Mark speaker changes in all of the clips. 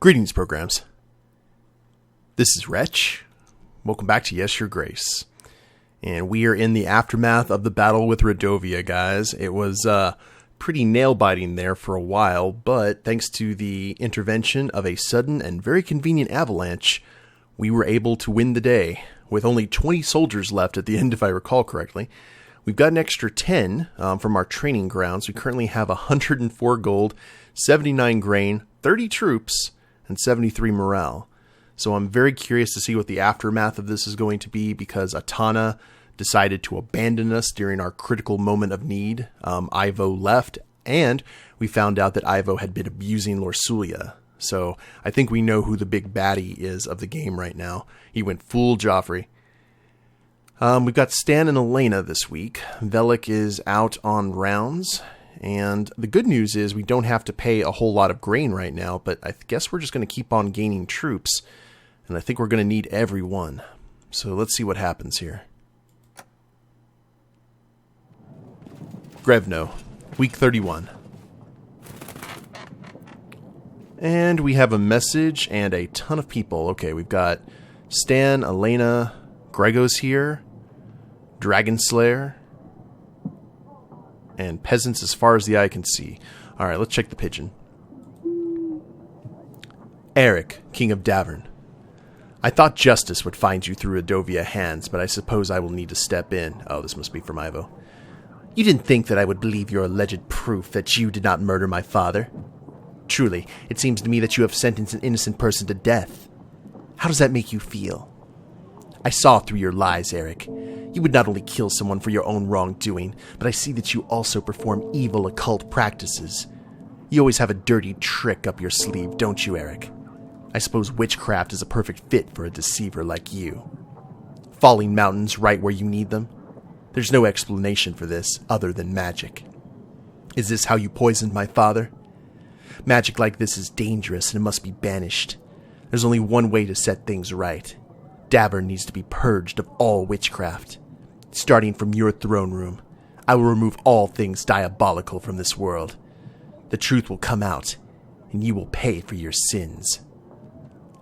Speaker 1: Greetings, programs. This is Wretch. Welcome back to Yes, Your Grace. And we are in the aftermath of the battle with Redovia, guys. It was pretty nail-biting there for a while, but thanks to the intervention of a sudden and very convenient avalanche, we were able to win the day, with only 20 soldiers left at the end, if I recall correctly. We've got an extra 10 from our training grounds. We currently have 104 gold, 79 grain, 30 troops, and 73 morale. So I'm very curious to see what the aftermath of this is going to be, because Atana decided to abandon us during our critical moment of need. Ivo left, and we found out that Ivo had been abusing Lorsulia. So I think we know who the big baddie is of the game right now. He went full Joffrey. We've got Stan and Elena this week. Velik is out on rounds. And the good news is we don't have to pay a whole lot of grain right now, but I guess we're just going to keep on gaining troops. And I think we're going to need every one. So let's see what happens here. Grevno, week 31. And we have a message and a ton of people. Okay, we've got Stan, Elena, Gregos here, Dragon Slayer, and peasants as far as the eye can see. Alright, let's check the pigeon. Erik, King of Davern. I thought justice would find you through Redovia hands, but I suppose I will need to step in. Oh, this must be from Ivo. You didn't think that I would believe your alleged proof that you did not murder my father? Truly, it seems to me that you have sentenced an innocent person to death. How does that make you feel? I saw through your lies, Erik. You would not only kill someone for your own wrongdoing, but I see that you also perform evil occult practices. You always have a dirty trick up your sleeve, don't you, Erik? I suppose witchcraft is a perfect fit for a deceiver like you. Falling mountains right where you need them? There's no explanation for this other than magic. Is this how you poisoned my father? Magic like this is dangerous and it must be banished. There's only one way to set things right. Davern needs to be purged of all witchcraft. Starting from your throne room, I will remove all things diabolical from this world. The truth will come out, and you will pay for your sins.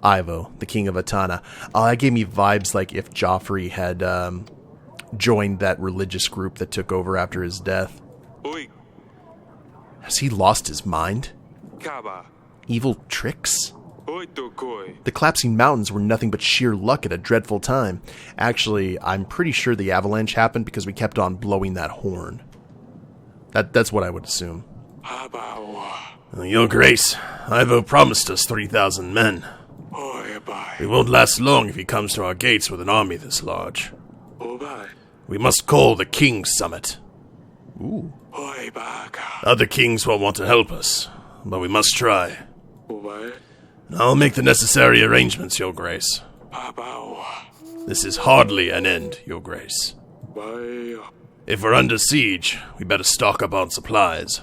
Speaker 1: Ivo, the King of Atana. That gave me vibes like if Joffrey had joined that religious group that took over after his death.
Speaker 2: Oi.
Speaker 1: Has he lost his mind?
Speaker 2: Kaba.
Speaker 1: Evil tricks?
Speaker 2: Oi, Tokoi.
Speaker 1: The collapsing mountains were nothing but sheer luck at a dreadful time. Actually, I'm pretty sure the avalanche happened because we kept on blowing that horn. That's what I would assume.
Speaker 3: Your Grace, Ivo promised us 3,000 men. We won't last long if he comes to our gates with an army this large. We must call the King's Summit.
Speaker 1: Ooh.
Speaker 3: Other kings won't want to help us, but we must try. I'll make the necessary arrangements, Your Grace. This is hardly an end, Your Grace. If we're under siege, we better stock up on supplies.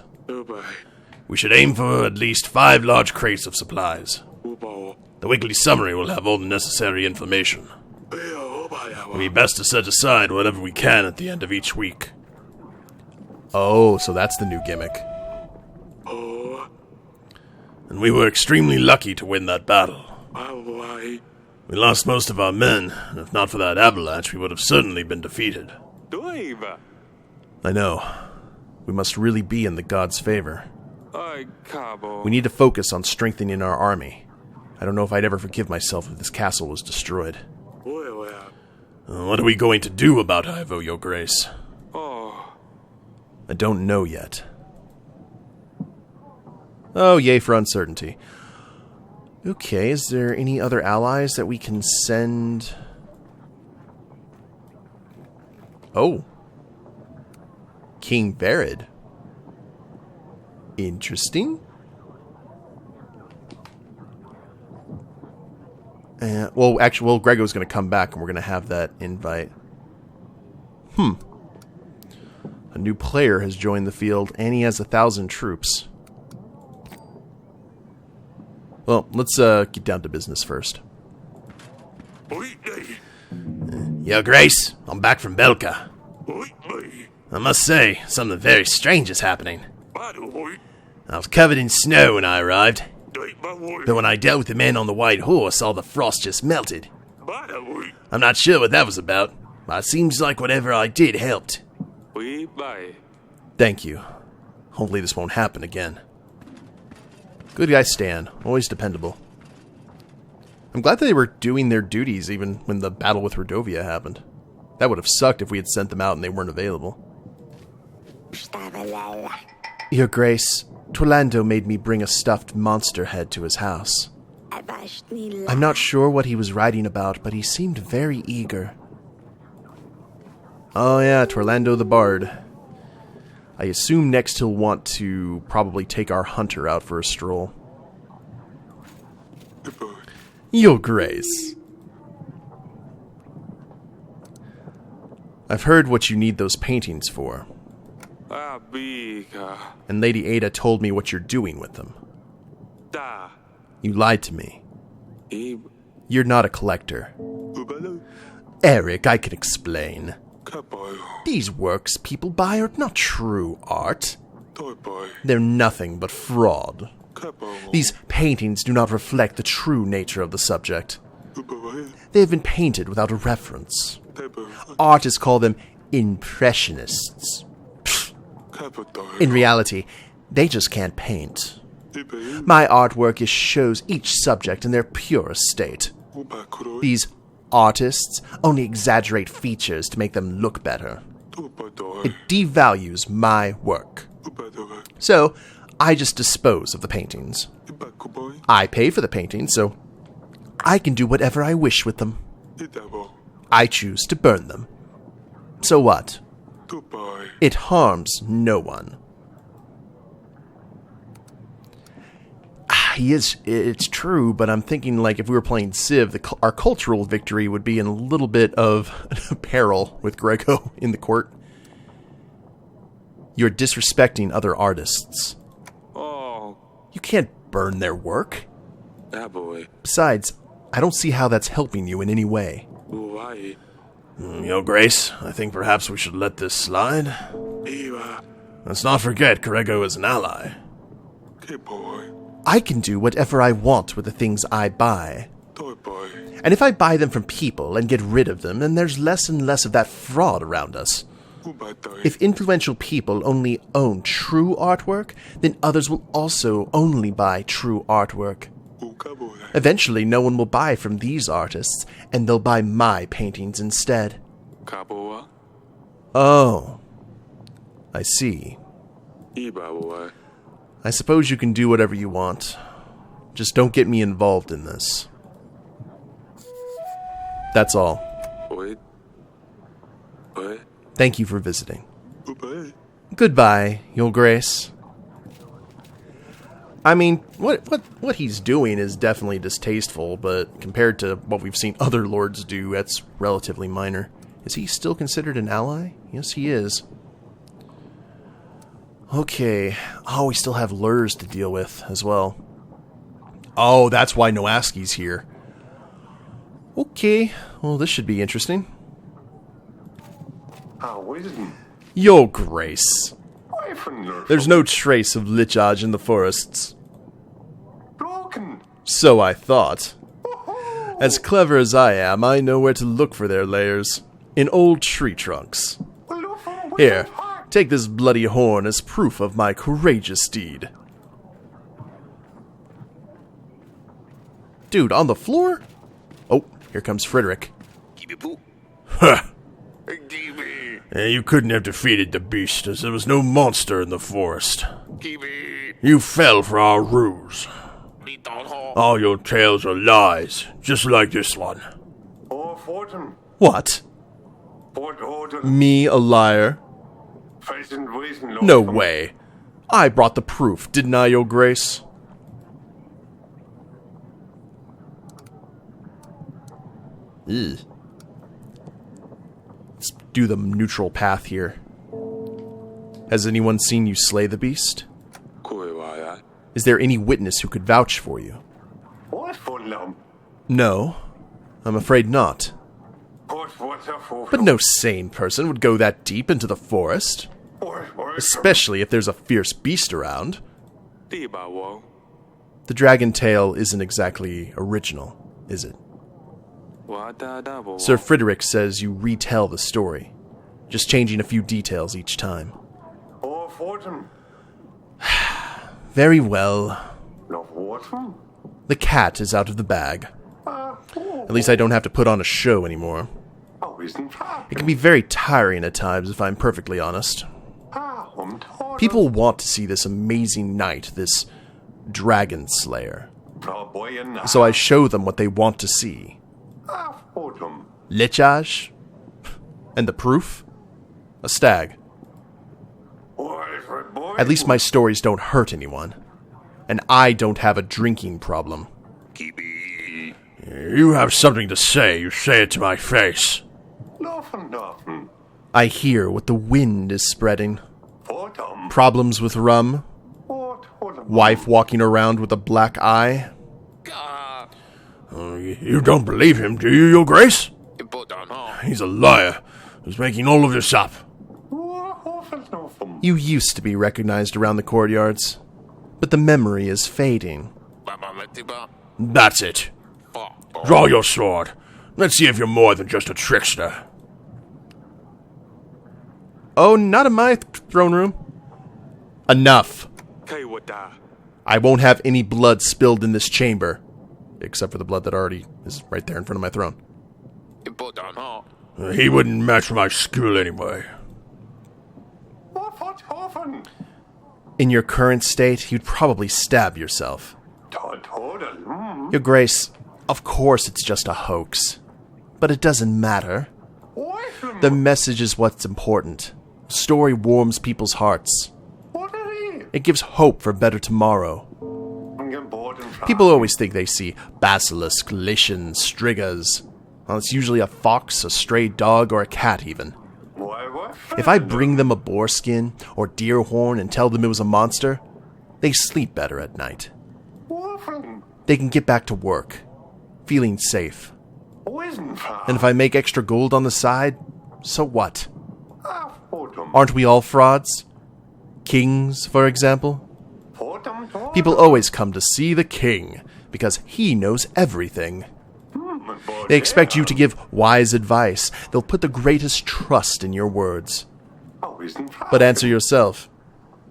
Speaker 3: We should aim for at least 5 large crates of supplies. The weekly summary will have all the necessary information. It'll be best to set aside whatever we can at the end of each week.
Speaker 1: Oh, so that's the new gimmick.
Speaker 3: And we were extremely lucky to win that battle. We lost most of our men, and if not for that avalanche, we would have certainly been defeated.
Speaker 1: I know. We must really be in the gods' favor. We need to focus on strengthening our army. I don't know if I'd ever forgive myself if this castle was destroyed.
Speaker 3: What are we going to do about Ivo, Your Grace?
Speaker 1: I don't know yet. Oh, yay for uncertainty. Okay, is there any other allies that we can send? Oh. King Verid. Interesting. Well, Grego's going to come back and we're going to have that invite. A new player has joined the field and he has 1,000 troops. Well, let's get down to business first.
Speaker 3: Your Grace, I'm back from Belka. I must say, something very strange is happening. I was covered in snow when I arrived. But when I dealt with the man on the white horse, all the frost just melted. I'm not sure what that was about, but it seems like whatever I did helped.
Speaker 1: Thank you. Hopefully this won't happen again. Good guy Stan, always dependable. I'm glad that they were doing their duties even when the battle with Redovia happened. That would have sucked if we had sent them out and they weren't available. Your Grace, Torlando made me bring a stuffed monster head to his house. I'm not sure what he was writing about, but he seemed very eager. Oh yeah, Torlando the Bard. I assume next he'll want to probably take our hunter out for a stroll. Your Grace. I've heard what you need those paintings for. And Lady Ada told me what you're doing with them. You lied to me. You're not a collector. Erik, I can explain. These works people buy are not true art. They're nothing but fraud. These paintings do not reflect the true nature of the subject. They have been painted without a reference. Artists call them impressionists. In reality, they just can't paint. My artwork shows each subject in their purest state. These artists only exaggerate features to make them look better. It devalues my work. So, I just dispose of the paintings. I pay for the paintings, so I can do whatever I wish with them. I choose to burn them. So what? It harms no one. It's true, but I'm thinking like if we were playing Civ, our cultural victory would be in a little bit of peril with Grego in the court. You're disrespecting other artists. You can't burn their work. Besides, I don't see how that's helping you in any way.
Speaker 3: Your Grace, I think perhaps we should let this slide. Let's not forget Grego is an ally.
Speaker 1: I can do whatever I want with the things I buy. And if I buy them from people and get rid of them, then there's less and less of that fraud around us. If influential people only own true artwork, then others will also only buy true artwork. Eventually, no one will buy from these artists, and they'll buy my paintings instead. Oh. I see. I suppose you can do whatever you want. Just don't get me involved in this. That's all. Thank you for visiting. Goodbye, Your Grace. I mean, what he's doing is definitely distasteful, but compared to what we've seen other lords do, that's relatively minor. Is he still considered an ally? Yes, he is. Okay. Oh, we still have lures to deal with as well. Oh, that's why Noaski's here. Okay. Well, this should be interesting. Your Grace. There's no trace of lichage in the forests. So I thought. As clever as I am, I know where to look for their lairs. In old tree trunks. Here, take this bloody horn as proof of my courageous deed. Dude, on the floor? Oh, here comes Frederick.
Speaker 3: Huh. You couldn't have defeated the beast, as there was no monster in the forest. You fell for our ruse. All your tales are lies, just like this one.
Speaker 1: What? Me a liar? No way. I brought the proof, didn't I, Your Grace? Ugh. Let's do the neutral path here. Has anyone seen you slay the beast? Is there any witness who could vouch for you? No, I'm afraid not. But no sane person would go that deep into the forest. Especially if there's a fierce beast around. The dragon tale isn't exactly original, is it? Sir Frederick says you retell the story, just changing a few details each time. Very well. The cat is out of the bag. At least I don't have to put on a show anymore. It can be very tiring at times, if I'm perfectly honest. People want to see this amazing knight, this dragon slayer. So I show them what they want to see. Lechage? And the proof? A stag. At least my stories don't hurt anyone. And I don't have a drinking problem.
Speaker 3: You have something to say, you say it to my face.
Speaker 1: I hear what the wind is spreading. Problems with rum. Wife walking around with a black eye.
Speaker 3: You don't believe him, do you, Your Grace? He's a liar. He's making all of this up.
Speaker 1: You used to be recognized around the courtyards, but the memory is fading.
Speaker 3: That's it. Draw your sword. Let's see if you're more than just a trickster.
Speaker 1: Oh, not in my throne room. Enough. I won't have any blood spilled in this chamber. Except for the blood that already is right there in front of my throne.
Speaker 3: He wouldn't match my skill anyway.
Speaker 1: In your current state, you'd probably stab yourself. Your Grace, of course it's just a hoax. But it doesn't matter. The message is what's important. The story warms people's hearts. It gives hope for a better tomorrow. People always think they see basilisk, lichen, strigas. Well, it's usually a fox, a stray dog, or a cat even. If I bring them a boar skin or deer horn and tell them it was a monster, they sleep better at night. They can get back to work, feeling safe. And if I make extra gold on the side, so what? Aren't we all frauds? Kings, for example? People always come to see the king, because he knows everything. They expect you to give wise advice. They'll put the greatest trust in your words. But answer yourself.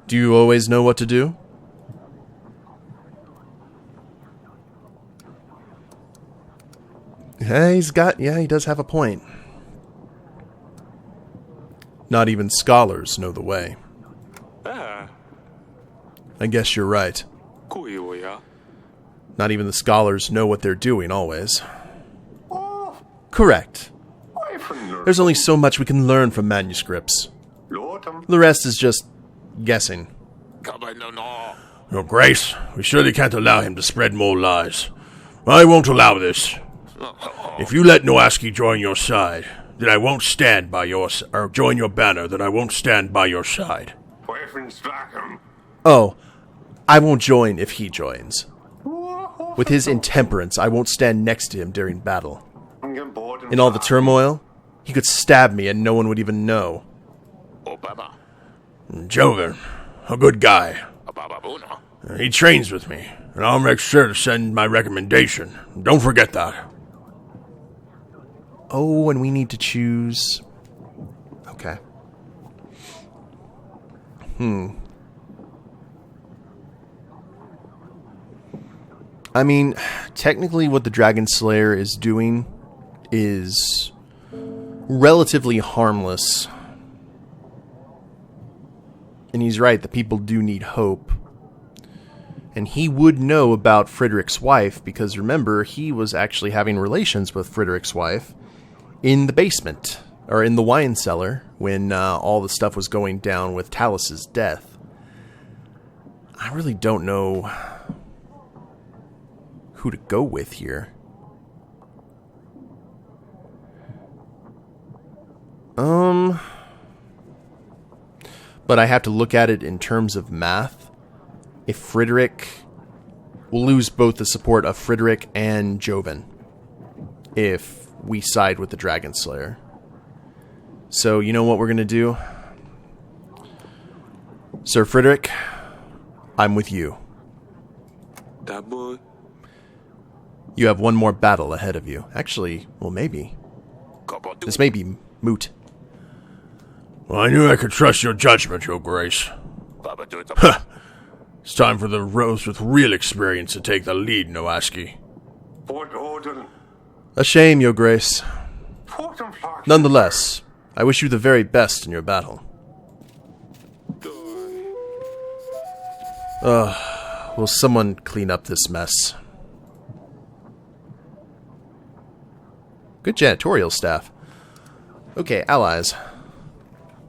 Speaker 1: Do you always know what to do? Yeah, he does have a point. Not even scholars know the way. I guess you're right. Not even the scholars know what they're doing, always. Correct. There's only so much we can learn from manuscripts. The rest is just guessing.
Speaker 3: Your Grace, we surely can't allow him to spread more lies. I won't allow this. If you let Noaski join your side, then I won't stand by your or join your banner, then I won't stand by your side.
Speaker 1: Oh, I won't join if he joins. With his intemperance, I won't stand next to him during battle. In all the turmoil, he could stab me and no one would even know.
Speaker 3: Joven, a good guy. He trains with me, and I'll make sure to send my recommendation. Don't forget that.
Speaker 1: Oh, and we need to choose... Okay. I mean, technically what the Dragon Slayer is doing is relatively harmless. And he's right, the people do need hope. And he would know about Frederick's wife, because remember, he was actually having relations with Frederick's wife in the basement, or in the wine cellar, when all the stuff was going down with Talus's death. I really don't know who to go with here. But I have to look at it in terms of math. If Frederick... We'll lose both the support of Frederick and Joven if we side with the Dragon Slayer. So, you know what we're going to do? Sir Frederick, I'm with you. You have one more battle ahead of you. Actually, well, maybe. This may be moot.
Speaker 3: Well, I knew I could trust your judgment, Your Grace. It's time for the rose with real experience to take the lead, Noaski.
Speaker 1: A shame, Your Grace. Nonetheless, I wish you the very best in your battle. Will someone clean up this mess? Good janitorial staff. Okay, allies.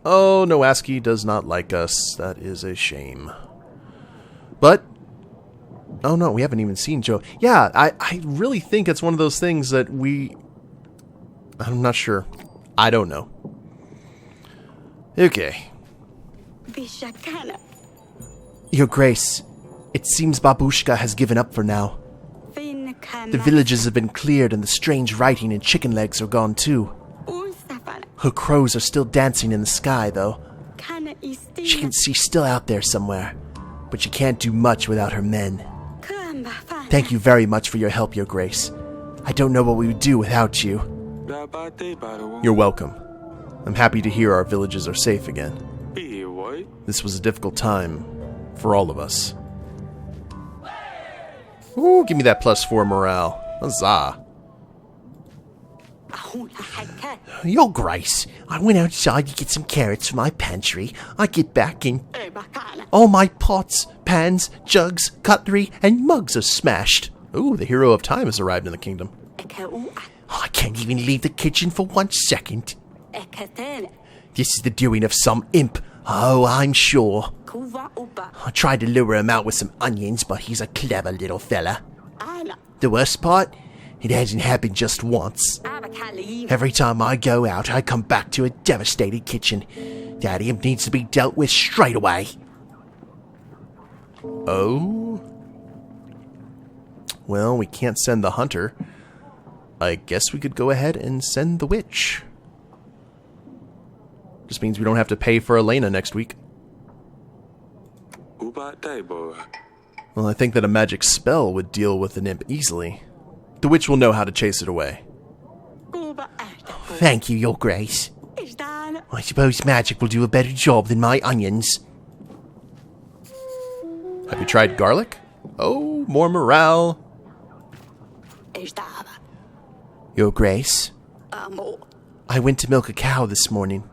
Speaker 1: Oh, Noaski does not like us. That is a shame. But, oh no, we haven't even seen Joe. Yeah, I really think it's one of those things that I'm not sure. I don't know. Okay. Your Grace, it seems Babushka has given up for now. The villages have been cleared and the strange writing and chicken legs are gone too. Her crows are still dancing in the sky, though. She's still out there somewhere, but she can't do much without her men. Thank you very much for your help, Your Grace. I don't know what we would do without you. You're welcome. I'm happy to hear our villages are safe again. This was a difficult time for all of us. Ooh, give me that +4 morale. Huzzah. Your Grace, I went outside to get some carrots for my pantry. I get back and all my pots, pans, jugs, cutlery, and mugs are smashed. Ooh, the hero of time has arrived in the kingdom. I can't even leave the kitchen for 1 second. This is the doing of some imp. Oh, I'm sure. I tried to lure him out with some onions, but he's a clever little fella. The worst part? It hasn't happened just once. Every time I go out, I come back to a devastated kitchen. That imp needs to be dealt with straight away. Oh? Well, we can't send the hunter. I guess we could go ahead and send the witch. Just means we don't have to pay for Elena next week. Well, I think that a magic spell would deal with an imp easily. The witch will know how to chase it away. Thank you, Your Grace. I suppose magic will do a better job than my onions. Have you tried garlic? Oh, more morale. Your Grace, I went to milk a cow this morning.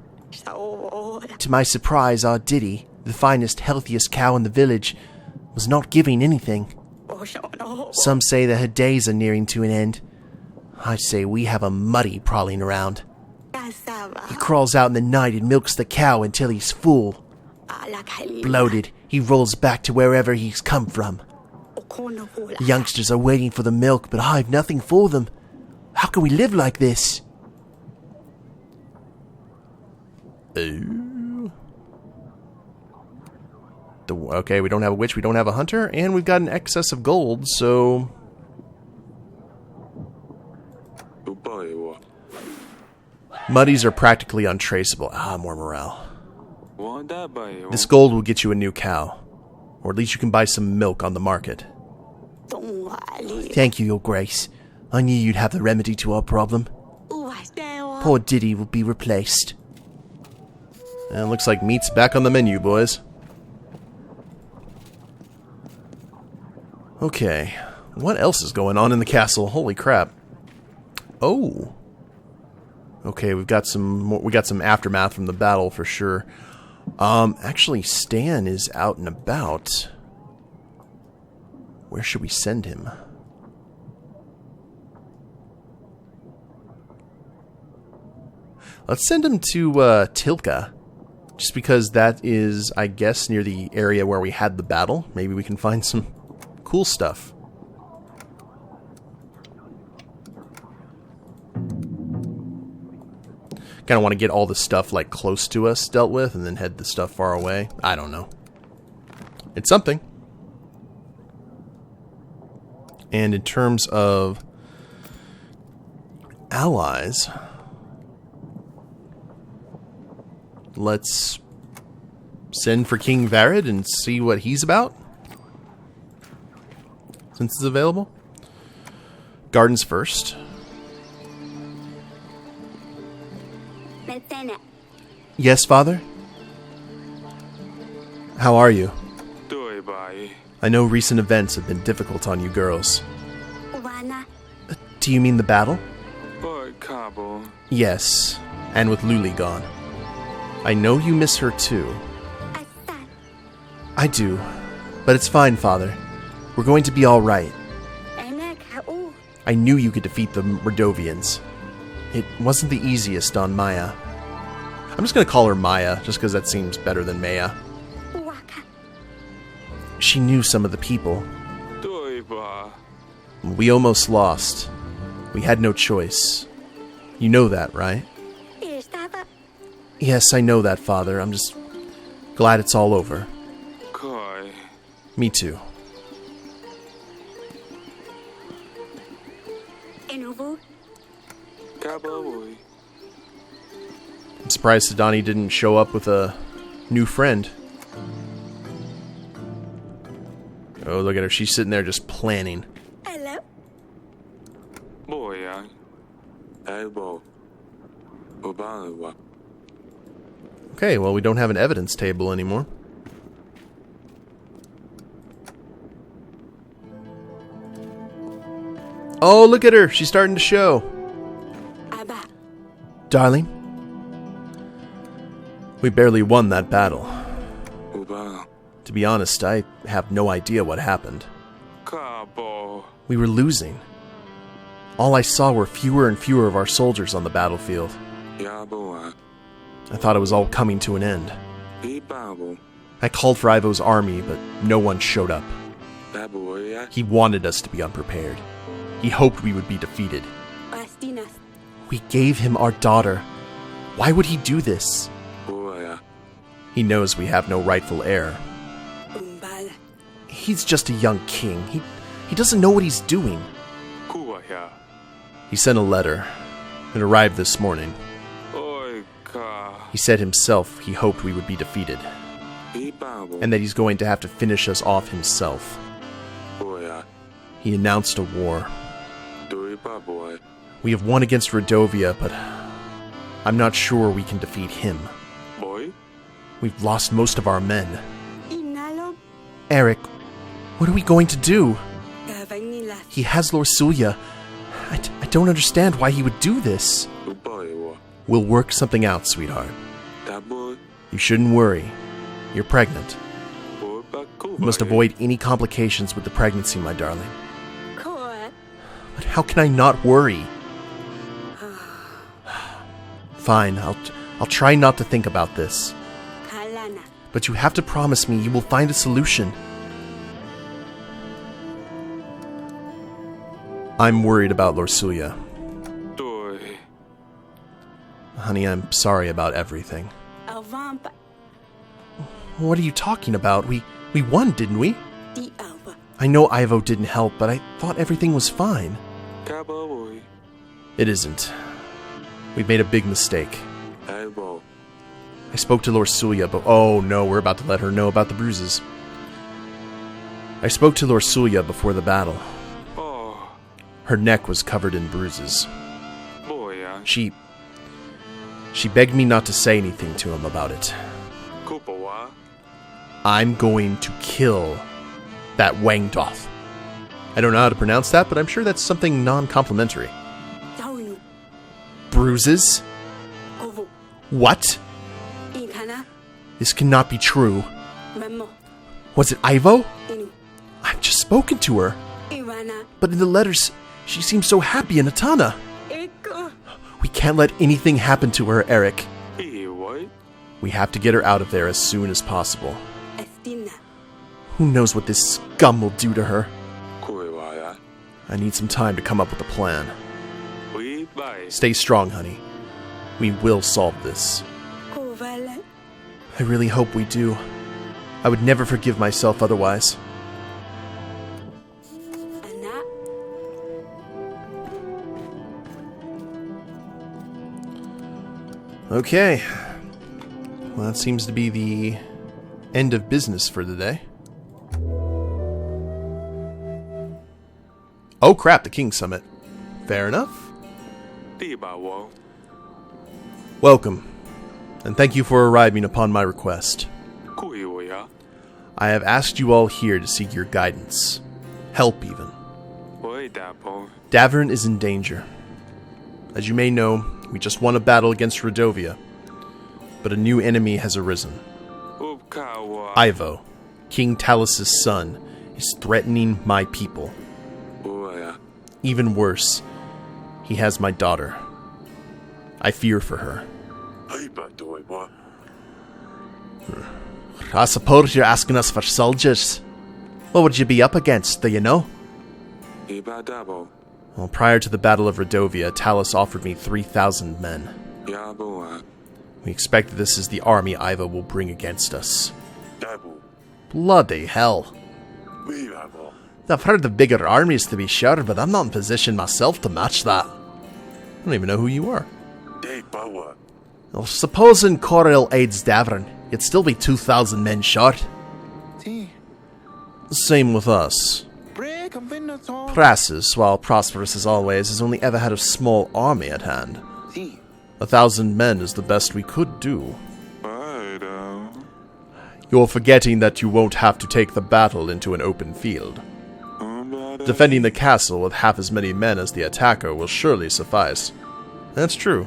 Speaker 1: To my surprise, our Diddy, the finest, healthiest cow in the village, was not giving anything. Some say that her days are nearing to an end. I'd say we have a muddy prowling around. He crawls out in the night and milks the cow until he's full. Bloated, he rolls back to wherever he's come from. The youngsters are waiting for the milk, but I've nothing for them. How can we live like this? Okay, we don't have a witch, we don't have a hunter, and we've got an excess of gold, so... Muddies are practically untraceable. Ah, more morale. This gold will get you a new cow. Or at least you can buy some milk on the market. Thank you, Your Grace. I knew you'd have the remedy to our problem. Poor Diddy will be replaced. And it looks like meat's back on the menu, boys. Okay, what else is going on in the castle? Holy crap. Oh. Okay, we got some aftermath from the battle for sure. Actually, Stan is out and about. Where should we send him? Let's send him to Tilka. Just because that is, I guess, near the area where we had the battle. Maybe we can find some cool stuff. Kind of want to get all the stuff like close to us dealt with and then head the stuff far away. I don't know. It's something. And in terms of allies, let's send for King Varid and see what he's about. since it's available. Gardens first. Yes, Father? How are you? I know recent events have been difficult on you girls. Do you mean the battle? Yes, and with Luli gone. I know you miss her too. I do, but it's fine, Father. We're going to be all right. I knew you could defeat the Redovians. It wasn't the easiest on Maya. I'm just going to call her Maya, just because that seems better than Maya. She knew some of the people. We almost lost. We had no choice. You know that, right? Yes, I know that, Father. I'm just glad it's all over. Me too. I'm surprised Sadani didn't show up with a new friend. Oh, look at her. She's sitting there just planning.
Speaker 2: Hello.
Speaker 1: Okay, well, we don't have an evidence table anymore. Oh, look at her. She's starting to show. Darling, we barely won that battle. To be honest, I have no idea what happened. We were losing. All I saw were fewer and fewer of our soldiers on the battlefield. I thought it was all coming to an end. I called for Ivo's army, but no one showed up. He wanted us to be unprepared. He hoped we would be defeated. We gave him our daughter. Why would he do this? He knows we have no rightful heir. He's just a young king. He doesn't know what he's doing. He sent a letter. It arrived this morning. He said himself he hoped we would be defeated, and that he's going to have to finish us off himself. He announced a war. We have won against Redovia, but I'm not sure we can defeat him. We've lost most of our men. Erik, what are we going to do? He has Lorsulia. I don't understand why he would do this. We'll work something out, sweetheart. You shouldn't worry. You're pregnant. You must avoid any complications with the pregnancy, my darling. But how can I not worry? Fine, I'll try not to think about this. But you have to promise me you will find a solution. I'm worried about Lorsulia. Honey, I'm sorry about everything. What are you talking about? We won, didn't we? I know Ivo didn't help, but I thought everything was fine. It isn't. We've made a big mistake. I spoke to Lorsulia, but oh no, we're about to let her know about the bruises. I spoke to Lorsulia before the battle. Her neck was covered in bruises. She begged me not to say anything to him about it. I'm going to kill that Wangdoth. I don't know how to pronounce that, but I'm sure that's something non-complimentary. Bruises? What? This cannot be true. Was it Ivo? I've just spoken to her. But in the letters, she seems so happy in Atana. We can't let anything happen to her, Erik. We have to get her out of there as soon as possible. Who knows what this scum will do to her? I need some time to come up with a plan. Stay strong, honey. We will solve this. I really hope we do. I would never forgive myself otherwise. Okay. Well, that seems to be the end of business for the day. Oh crap, the King's Summit. Fair enough. Welcome, and thank you for arriving upon my request. I have asked you all here to seek your guidance. Help, even. Davern is in danger. As you may know, we just won a battle against Redovia, but a new enemy has arisen. Ivo, King Talos' son, is threatening my people. Even worse, he has my daughter. I fear for her. I suppose you're asking us for soldiers. What would you be up against, do you know? Well, prior to the Battle of Redovia, Talos offered me 3,000 men. We expect that this is the army Ivo will bring against us. Bloody hell. I've heard of bigger armies to be sure, but I'm not in position myself to match that. I don't even know who you are. Well, supposing Corel aids Davern, it'd still be 2,000 men short. Same with us. Prasus, while prosperous as always, has only ever had a small army at hand. 1,000 men is the best we could do. You're forgetting that you won't have to take the battle into an open field. Defending the castle with half as many men as the attacker will surely suffice. That's true.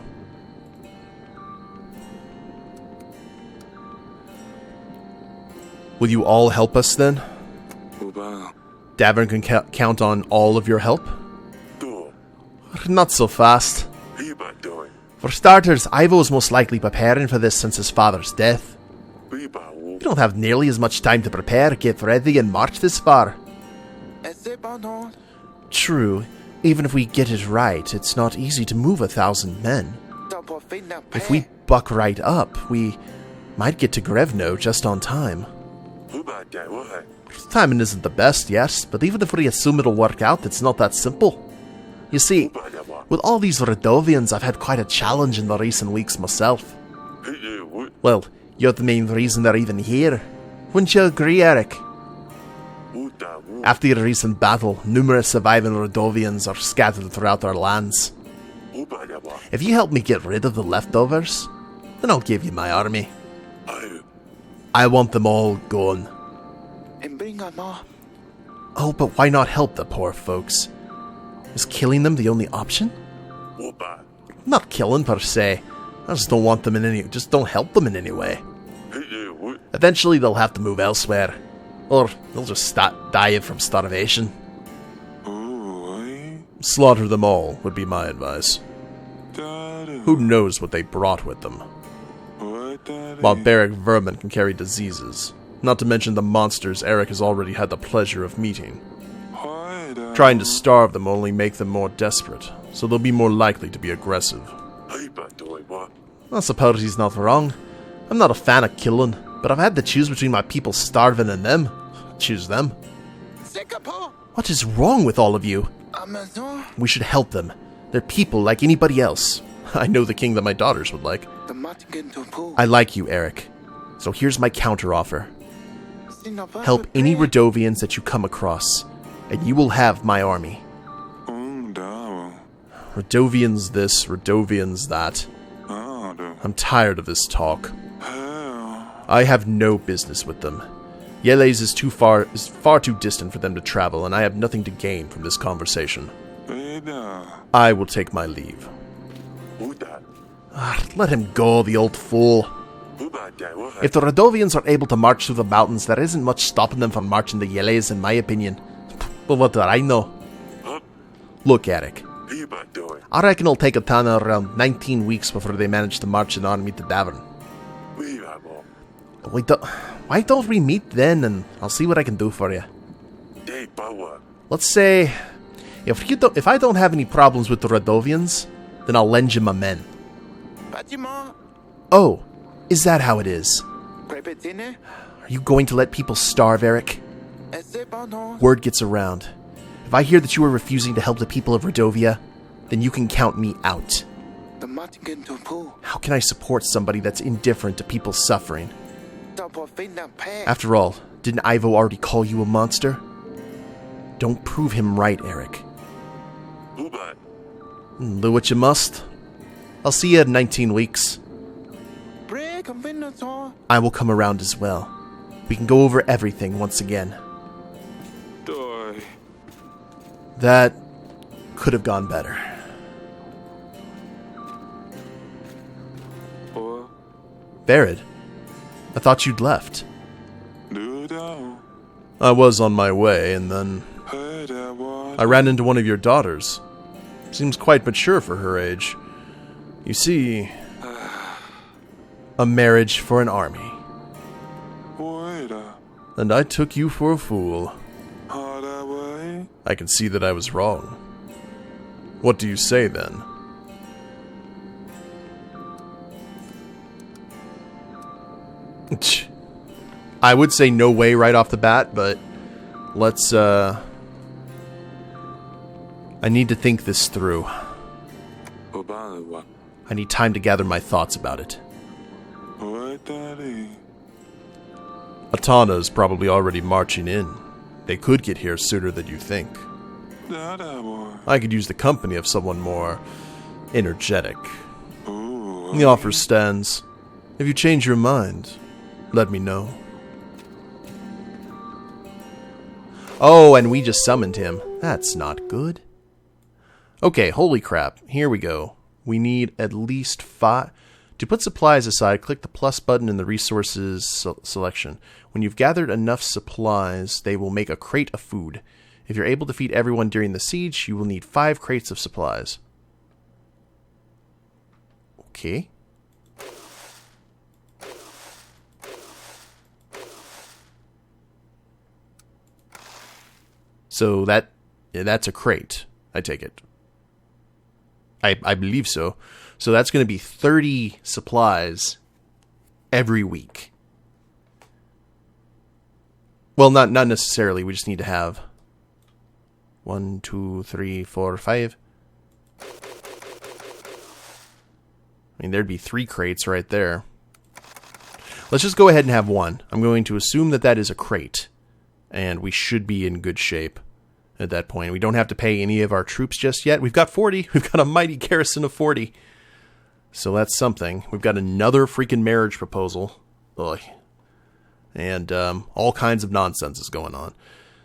Speaker 1: Will you all help us then? Davern can count on all of your help? Not so fast. For starters, Ivo is most likely preparing for this since his father's death. We don't have nearly as much time to prepare, get ready, and march this far. True. Even if we get it right, it's not easy to move 1,000 men. If we buck right up, we might get to Grevno just on time. Timing isn't the best, yes, but even if we assume it'll work out, it's not that simple. You see, with all these Redovians, I've had quite a challenge in the recent weeks myself. Well, you're the main reason they're even here. Wouldn't you agree, Erik? After your recent battle, numerous surviving Redovians are scattered throughout our lands. If you help me get rid of the leftovers, then I'll give you my army. I want them all gone. Oh, but why not help the poor folks? Is killing them the only option? Not killing per se. I just don't want them just don't help them in any way. Eventually they'll have to move elsewhere. Or they'll just start dying from starvation. Slaughter them all would be my advice. Who knows what they brought with them? Barbaric vermin can carry diseases. Not to mention the monsters Erik has already had the pleasure of meeting. Trying to starve them will only make them more desperate, so they'll be more likely to be aggressive. I suppose he's not wrong. I'm not a fan of killing, but I've had to choose between my people starving and them. Choose them. What is wrong with all of you? We should help them. They're people like anybody else. I know the king that my daughters would like. I like you, Erik. So here's my counteroffer. Help any Redovians that you come across, and you will have my army. Redovians this, Redovians that. I'm tired of this talk. I have no business with them. Yeles is far too distant for them to travel, and I have nothing to gain from this conversation. I will take my leave. Let him go, the old fool. If the Redovians are able to march through the mountains, there isn't much stopping them from marching to Yeles, in my opinion. But what do I know? Look, Erik. I reckon it'll take Atana around 19 weeks before they manage to march an army to Davern. Why don't we meet then, and I'll see what I can do for you. Let's say, if I don't have any problems with the Redovians, then I'll lend you my men. Oh, is that how it is? Are you going to let people starve, Erik? Word gets around. If I hear that you are refusing to help the people of Redovia, then you can count me out. How can I support somebody that's indifferent to people suffering? After all, didn't Ivo already call you a monster? Don't prove him right, Erik. Do what you must. I'll see you in 19 weeks. I will come around as well. We can go over everything once again. That could have gone better. Barrett, I thought you'd left. I was on my way, and then I ran into one of your daughters. Seems quite mature for her age. You see, a marriage for an army. And I took you for a fool. I can see that I was wrong. What do you say, then? I would say no way right off the bat, but let's, I need to think this through. I need time to gather my thoughts about it. Atana's probably already marching in. They could get here sooner than you think. I could use the company of someone more energetic. The offer stands. If you change your mind, let me know. Oh, and we just summoned him. That's not good. Okay, holy crap. Here we go. We need at least 5. To put supplies aside, click the plus button in the resources selection. When you've gathered enough supplies, they will make a crate of food. If you're able to feed everyone during the siege, you will need 5 crates of supplies. Okay. So that's a crate, I take it. I believe so. So that's going to be 30 supplies every week. Well, not necessarily. We just need to have 1, 2, 3, 4, 5. I mean, there'd be 3 crates right there. Let's just go ahead and have 1. I'm going to assume that that is a crate. And we should be in good shape at that point. We don't have to pay any of our troops just yet. We've got 40. We've got a mighty garrison of 40. So that's something. We've got another freaking marriage proposal. Ugh. And all kinds of nonsense is going on.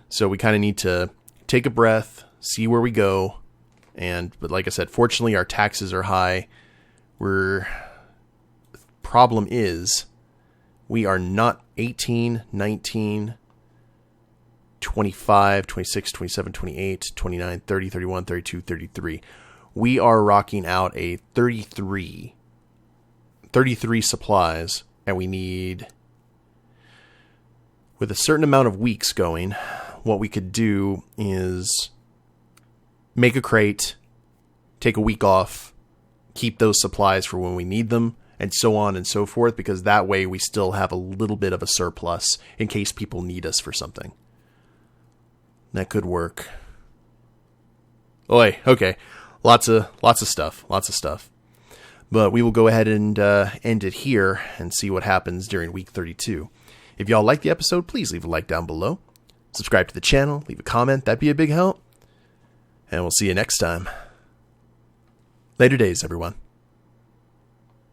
Speaker 1: So we kind of need to take a breath, see where we go. But like I said, fortunately our taxes are high. Problem is, we are not 18, 19, 25, 26, 27, 28, 29, 30, 31, 32, 33. We are rocking out a 33 supplies, and we need, with a certain amount of weeks going, what we could do is make a crate, take a week off, keep those supplies for when we need them, and so on and so forth, because that way we still have a little bit of a surplus in case people need us for something. That could work. Oi, okay. Lots of stuff. But we will go ahead and end it here and see what happens during week 32. If y'all like the episode, please leave a like down below. Subscribe to the channel, leave a comment, that'd be a big help. And we'll see you next time. Later days, everyone.